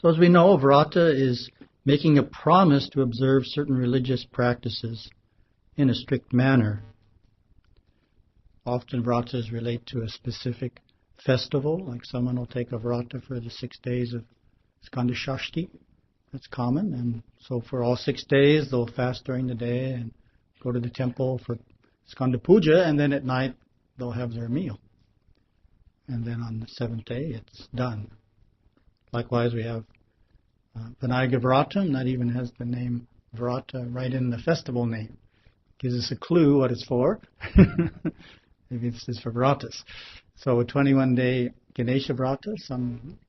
So as we know, Vrata is making a promise to observe certain religious practices in a strict manner. Often vratas relate to a specific festival, like someone will take a vrata for the 6 days of Skanda Shashti. That's common. And so for all 6 days, they'll fast during the day and go to the temple for Skanda Puja, and then at night they'll have their meal. And then on the 7th day, it's done. Likewise, we have Vinayaga Vratam. That even has the name Vrata right in the festival name. Gives us a clue what it's for. Maybe it's just for Vratas. So a 21-day Ganesha Vrata, some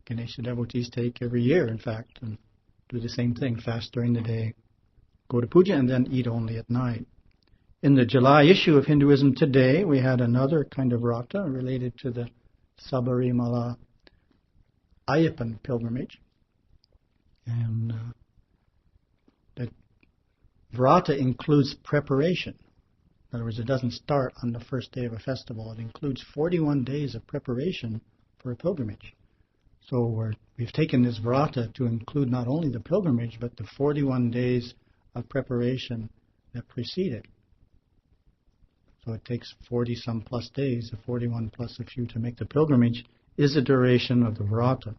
Ganesha devotees take every year, in fact, and do the same thing. Fast during the day, go to puja, and then eat only at night. In the July issue of Hinduism Today, we had another kind of vrata related to the Sabarimala Ayyappan pilgrimage. And that vrata includes preparation. In other words, it doesn't start on the first day of a festival. It includes 41 days of preparation for a pilgrimage. So we've taken this vrata to include not only the pilgrimage, but the 41 days of preparation that precede it. So it takes 40-some plus days, the 41 plus a few to make the pilgrimage, is the duration of the vrata.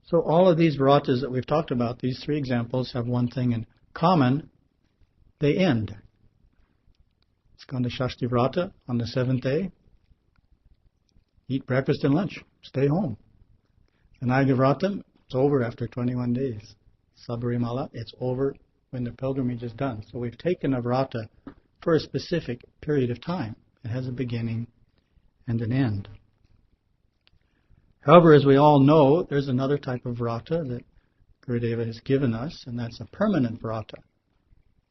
So all of these vratas that we've talked about, these 3 examples, have one thing in common. They end. Skanda Shashti Vrata on the 7th day. Eat breakfast and lunch. Stay home. Vinayaga Vratam, it's over after 21 days. Sabarimala, it's over when the pilgrimage is done. So we've taken a vrata for a specific period of time. It has a beginning and an end. However, as we all know, there's another type of vrata that Gurudeva has given us, and that's a permanent vrata.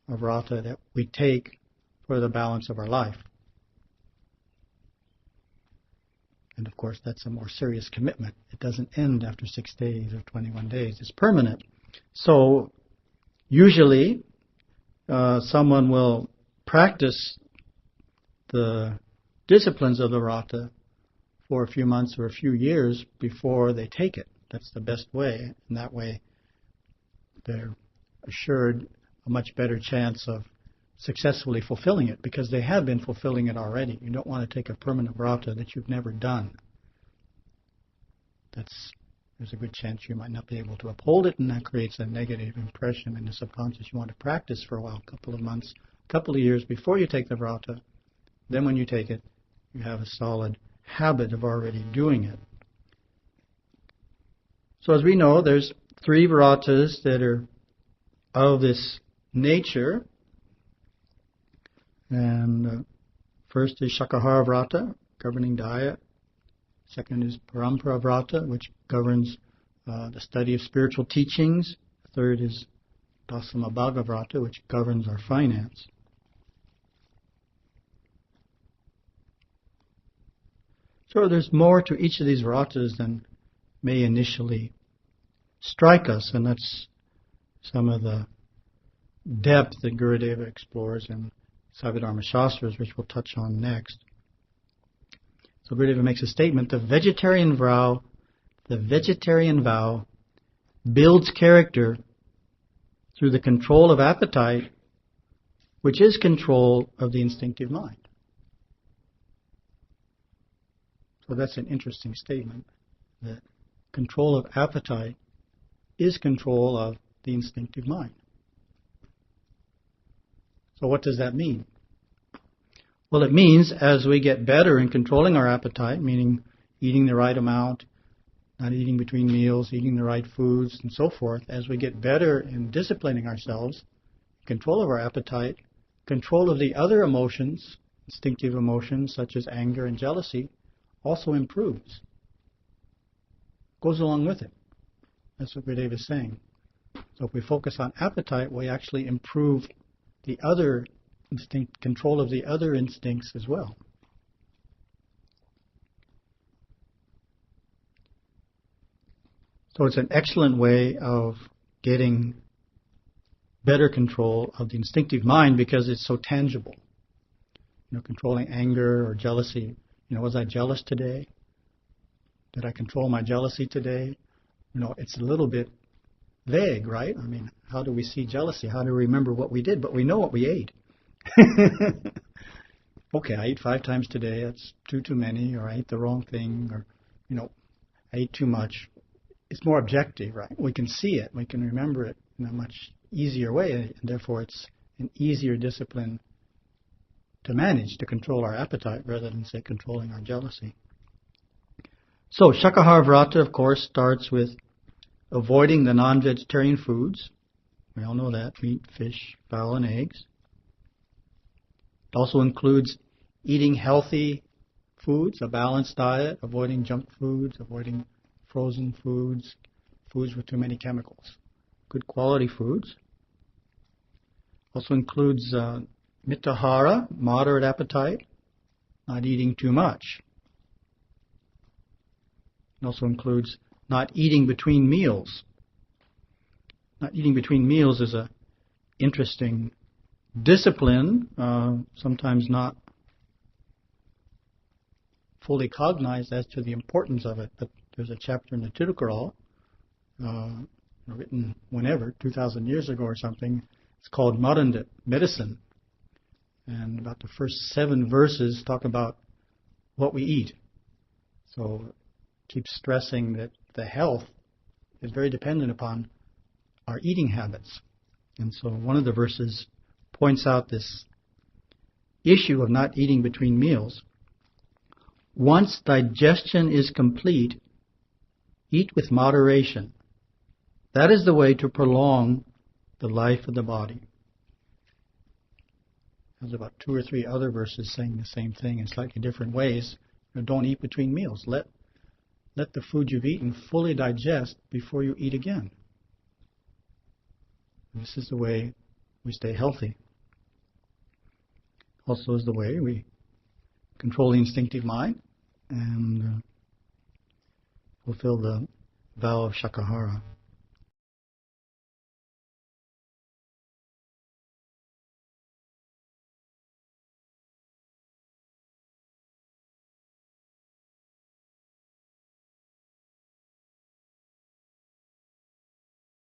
A vrata that we take for the balance of our life. And of course, that's a more serious commitment. It doesn't end after 6 days or 21 days. It's permanent. So usually, someone will practice the disciplines of the vrata for a few months or a few years before they take it. That's the best way. And that way, they're assured a much better chance of successfully fulfilling it, because they have been fulfilling it already. You don't want to take a permanent vrata that you've never done. There's a good chance you might not be able to uphold it, and that creates a negative impression in the subconscious. You want to practice for a while, a couple of months, a couple of years before you take the vrata. Then when you take it, you have a solid habit of already doing it. So as we know, there's 3 vratas that are of this nature. And first is Sakahara Vrata, governing diet. Second is Parampara Vrata, which governs the study of spiritual teachings. Third is Dasamabhaga Vrata, which governs our finance. So there's more to each of these vratas than may initially strike us, and that's some of the depth that Gurudeva explores in Sagadharma Shastras, which we'll touch on next. So Gurudeva makes a statement: the vegetarian vow builds character through the control of appetite, which is control of the instinctive mind. So that's an interesting statement, that control of appetite is control of the instinctive mind. So what does that mean? Well, it means as we get better in controlling our appetite, meaning eating the right amount, not eating between meals, eating the right foods, and so forth, as we get better in disciplining ourselves, control of our appetite, control of the other emotions, instinctive emotions such as anger and jealousy, also improves. Goes along with it. That's what Gurudeva is saying. So if we focus on appetite, we actually improve the other instinct, control of the other instincts as well. So it's an excellent way of getting better control of the instinctive mind because it's so tangible. Controlling anger or jealousy. Was I jealous today? Did I control my jealousy today? It's a little bit vague, right? I mean, how do we see jealousy? How do we remember what we did? But we know what we ate. Okay, I ate 5 times today. That's too many, or I ate the wrong thing, or, I ate too much. It's more objective, right? We can see it. We can remember it in a much easier way, and therefore it's an easier discipline to manage, to control our appetite rather than, say, controlling our jealousy. So, Sakahara Vrata, of course, starts with avoiding the non-vegetarian foods. We all know that: meat, fish, fowl, and eggs. It also includes eating healthy foods, a balanced diet, avoiding junk foods, avoiding frozen foods, foods with too many chemicals. Good quality foods. Also includes mitahara, moderate appetite, not eating too much. It also includes not eating between meals. Not eating between meals is an interesting discipline, sometimes not fully cognized as to the importance of it, but there's a chapter in the Tirukkural, written whenever, 2,000 years ago or something. It's called Medicine, and about the first 7 verses talk about what we eat. So it keeps stressing that the health is very dependent upon our eating habits. And so one of the verses points out this issue of not eating between meals. Once digestion is complete, eat with moderation. That is the way to prolong the life of the body. There's about 2 or 3 other verses saying the same thing in slightly different ways. Don't eat between meals. Let the food you've eaten fully digest before you eat again. This is the way we stay healthy. Also is the way we control the instinctive mind and fulfill the vow of Sakahara.